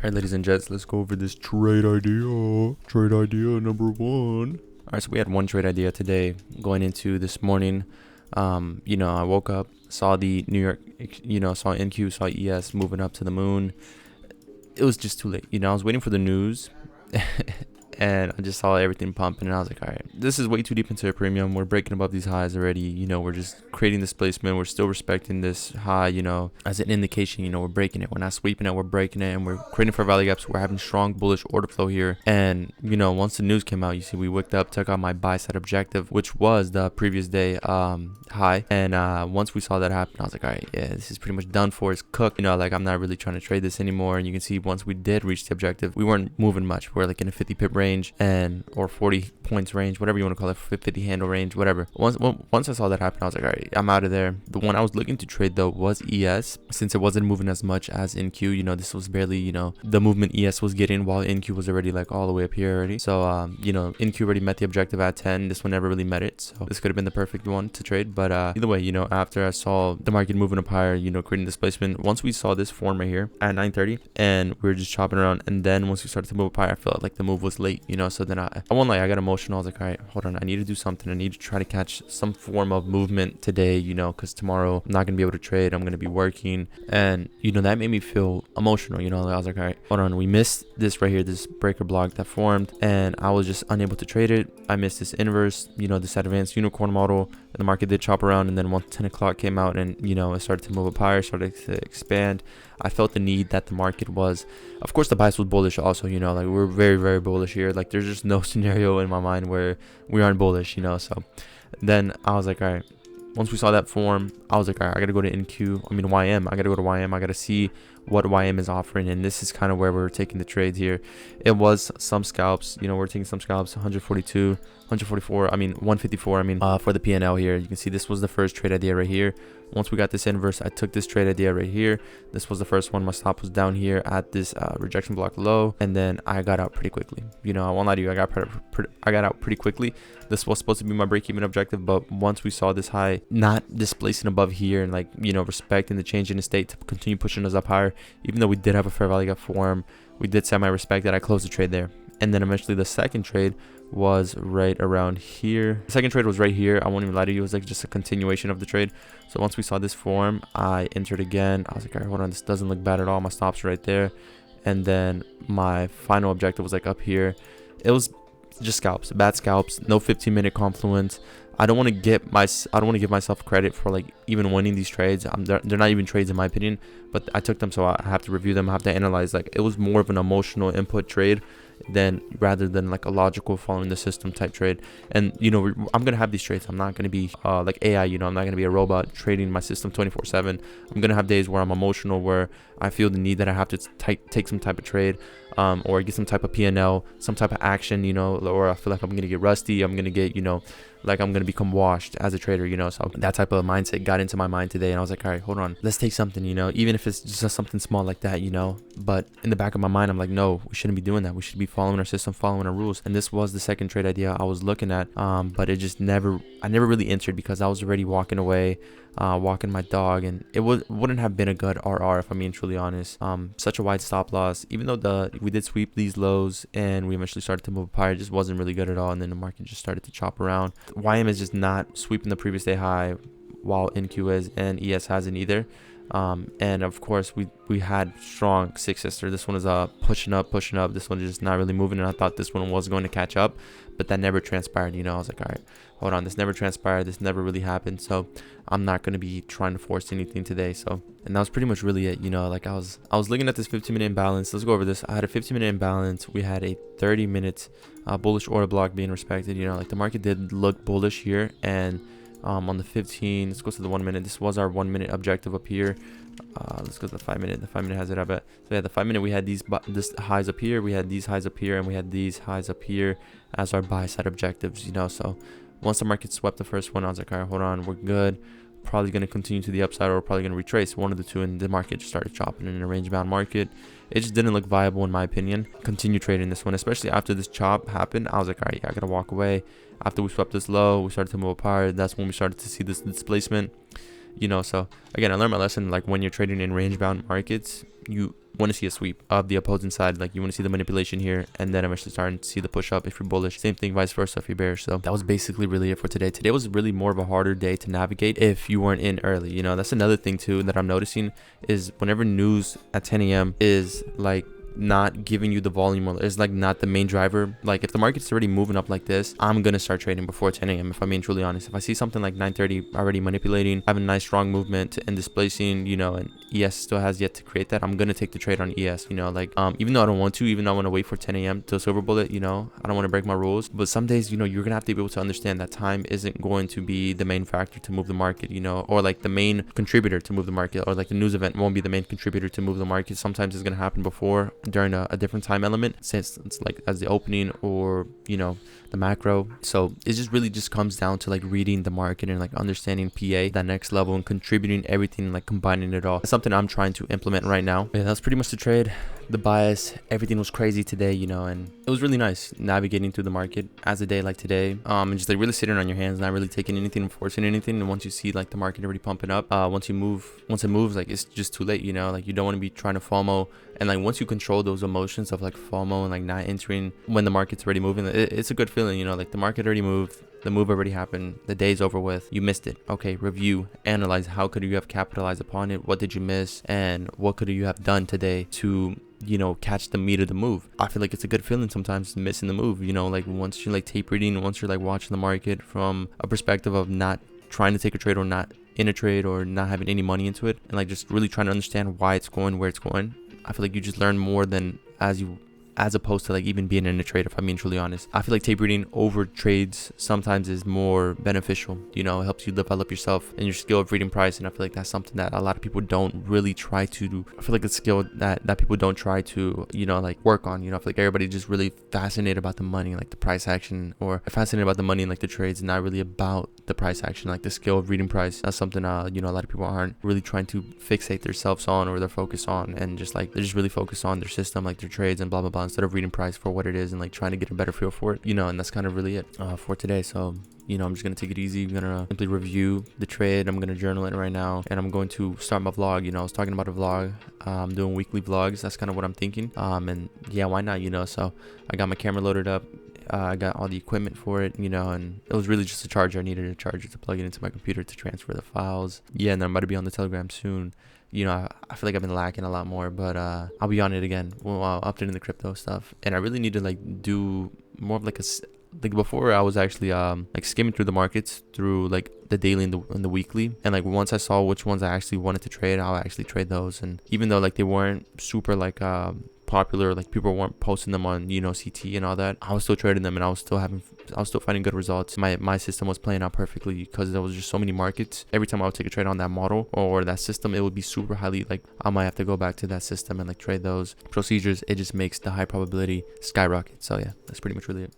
All right, ladies and gents, let's go over this trade idea. Trade idea number one. All right, so we had one trade idea today going into this morning. I woke up, saw the New York, saw NQ, saw ES moving up to the moon. It was just too late. I was waiting for the news. And I just saw everything pumping, and I was like, all right, this is way too deep into a premium. We're breaking above these highs already. We're just creating displacement. We're still respecting this high, as an indication, we're breaking it. We're not sweeping it, we're breaking it, and we're creating for value gaps. We're having strong bullish order flow here. And, once the news came out, you see, we wicked up, took out my buy side objective, which was the previous day high. And once we saw that happen, I was like, all right, yeah, this is pretty much done for. It's cooked. I'm not really trying to trade this anymore. And you can see once we did reach the objective, we weren't moving much. We're like in a 50 pip range or 40 points range, whatever you want to call it, 50 handle range, whatever. Once I saw that happen, I was like, all right, I'm out of there. The one I was looking to trade though was ES, since it wasn't moving as much as NQ. This was barely, the movement ES was getting, while NQ was already like all the way up here already. So NQ already met the objective at 10. This one never really met it, so this could have been the perfect one to trade. But either way, after I saw the market moving up higher, creating displacement, once we saw this form right here at 9:30 and we were just chopping around, and then once we started to move up higher, I felt like the move was late. So then I won't lie, I got emotional. I was like, all right, hold on, I need to do something. I need to try to catch some form of movement today, because tomorrow I'm not gonna be able to trade. I'm gonna be working, and that made me feel emotional. I was like, all right, hold on, we missed this right here, this breaker block that formed, and I was just unable to trade it. I missed this inverse, this advanced unicorn model, and the market did chop around, and then once 10 o'clock came out and it started to move up higher, started to expand, I felt the need that the market was, of course the bias was bullish also, like we're very, very bullish here. Like there's just no scenario in my mind where we aren't bullish, so then I was like, all right, once we saw that form, I was like, all right, I gotta go to YM. I gotta go to YM. I gotta see what YM is offering, and this is kind of where we're taking the trades here. It was some scalps, we're taking some scalps, 142, 144, 154, for the PNL here. You can see this was the first trade idea right here. Once we got this inverse, I took this trade idea right here. This was the first one. My stop was down here at this rejection block low, and then I got out pretty quickly. I won't lie to you, I got out pretty quickly. This was supposed to be my break-even objective, but once we saw this high not displacing above here and respecting the change in the state to continue pushing us up higher, even though we did have a fair value gap form, we did semi-respect that. I closed the trade there. And then eventually the second trade was right around here. The second trade was right here. I won't even lie to you, it was like just a continuation of the trade. So once we saw this form, I entered again. I was like, all right, hold on, this doesn't look bad at all. My stops right there. And then my final objective was like up here. It was just scalps, bad scalps, no 15-minute confluence. I don't want to give myself credit for even winning these trades. They're not even trades in my opinion, but I took them, so I have to review them. I have to analyze. It was more of an emotional input trade rather than a logical following the system type trade. And I'm gonna have these trades. I'm not gonna be like AI. I'm not gonna be a robot trading my system 24/7. I'm gonna have days where I'm emotional, where I feel the need that I have to take some type of trade, or get some type of PNL, some type of action, or I feel like I'm gonna get rusty. I'm gonna get I'm gonna become washed as a trader, so that type of mindset got into my mind today, and I was like, all right, hold on, let's take something, even if it's just something small like that, but in the back of my mind, I'm like, no, we shouldn't be doing that. We should be following our system, following our rules. And this was the second trade idea I was looking at, but it just I never really entered because I was already walking away, walking my dog, and it wouldn't have been a good RR if I'm being truly honest. Such a wide stop loss, even though we did sweep these lows and we eventually started to move up higher, it just wasn't really good at all. And then the market just started to chop around. YM is just not sweeping the previous day high, while NQ is, and ES hasn't either. And of course we had strong 6 sister. This one is pushing up. This one is just not really moving, and I thought this one was going to catch up, but that never transpired. I was like, all right, hold on, this never transpired, this never really happened, so I'm not going to be trying to force anything today. So, and that was pretty much really it. I was looking at this 15-minute imbalance. Let's go over this. I had a 15-minute imbalance. We had a 30-minute bullish order block being respected. The market did look bullish here, and on the 15, let's go to the 1 minute. This was our 1 minute objective up here. Let's go to the 5 minute. The 5 minute has it up at, so yeah, the 5 minute, we had these highs up here, we had these highs up here, and we had these highs up here as our buy side objectives. So once the market swept the first one, I was like, all right, hold on, we're good. Probably going to continue to the upside, or we're probably going to retrace one of the two, and the market just started chopping in a range bound market. It just didn't look viable in my opinion. Continue trading this one, especially after this chop happened. I was like, all right, yeah, I gotta walk away. After we swept this low, we started to move apart. That's when we started to see this displacement. So again, I learned my lesson. When you're trading in range bound markets, you want to see a sweep of the opposing side. Like you want to see the manipulation here, and then eventually starting to see the push up if you're bullish. Same thing vice versa if you're bearish. So that was basically really it for today. Today was really more of a harder day to navigate if you weren't in early. You know, that's another thing too that I'm noticing is whenever news at 10 a.m. is like not giving you the volume, or is like not the main driver. Like if the market's already moving up like this, I'm gonna start trading before 10 a.m. if I'm being truly honest. If I see something like 9:30 already manipulating, having a nice strong movement and displacing, you know, and ES still has yet to create that, I'm gonna take the trade on ES. You know, like even though I don't want to, even though I want to wait for 10 a.m. to silver bullet, you know, I don't want to break my rules. But some days, you know, you're gonna have to be able to understand that time isn't going to be the main factor to move the market, you know, or like the main contributor to move the market, or like the news event won't be the main contributor to move the market. Sometimes it's gonna happen before during a different time element, since it's like as the opening or, you know, the macro. So it just really just comes down to like reading the market and like understanding PA, that next level, and contributing everything, like combining it all. It's something I'm trying to implement right now. Yeah, that's pretty much the trade. The bias, everything was crazy today, you know, and it was really nice navigating through the market as a day like today, and just like really sitting on your hands, not really taking anything and forcing anything. And once you see like the market already pumping up, once it moves, like it's just too late, you know, like you don't want to be trying to FOMO. And like once you control those emotions of like FOMO and like not entering when the market's already moving, it's a good feeling, you know, like the market already moved, the move already happened, the day's over with, you missed it. Okay, review, analyze, how could you have capitalized upon it, what did you miss, and what could you have done today to, you know, catch the meat of the move. I feel like it's a good feeling sometimes missing the move, you know, like once you're like tape reading, once you're like watching the market from a perspective of not trying to take a trade or not in a trade or not having any money into it, and like just really trying to understand why it's going where it's going. I feel like you just learn more than as opposed to like even being in a trade, if I'm being truly honest. I feel like tape reading over trades sometimes is more beneficial. You know, it helps you develop yourself and your skill of reading price. And I feel like that's something that a lot of people don't really try to do. I feel like it's a skill that people don't try to, you know, like work on. You know, I feel like everybody's just really fascinated about the money, like the price action, or fascinated about the money and like the trades, not really about the price action, like the skill of reading price. That's something, you know, a lot of people aren't really trying to fixate themselves on, or their focus on, and just like, they're just really focused on their system, like their trades and blah, blah, blah, instead of reading price for what it is and like trying to get a better feel for it, you know. And that's kind of really it for today. So, you know, I'm just gonna take it easy. I'm gonna simply review the trade. I'm gonna journal it right now, and I'm going to start my vlog. You know, I was talking about a vlog, doing weekly vlogs. That's kind of what I'm thinking. And yeah, why not, you know? So I got my camera loaded up, I got all the equipment for it, you know, and it was really just a charger. I needed a charger to plug it into my computer to transfer the files. Yeah, and I'm about to be on the Telegram soon. You know, I feel like I've been lacking a lot more, but I'll be on it again while updating the crypto stuff. And I really need to like do more of like like before I was actually like skimming through the markets through like the daily and the weekly, and like once I saw which ones I actually wanted to trade, I'll actually trade those. And even though like they weren't super like popular, like people weren't posting them on, you know, CT and all that, I was still trading them, and I was still finding good results. My system was playing out perfectly because there was just so many markets. Every time I would take a trade on that model or that system, it would be super highly, like I might have to go back to that system and like trade those procedures. It just makes the high probability skyrocket. So yeah, that's pretty much really it.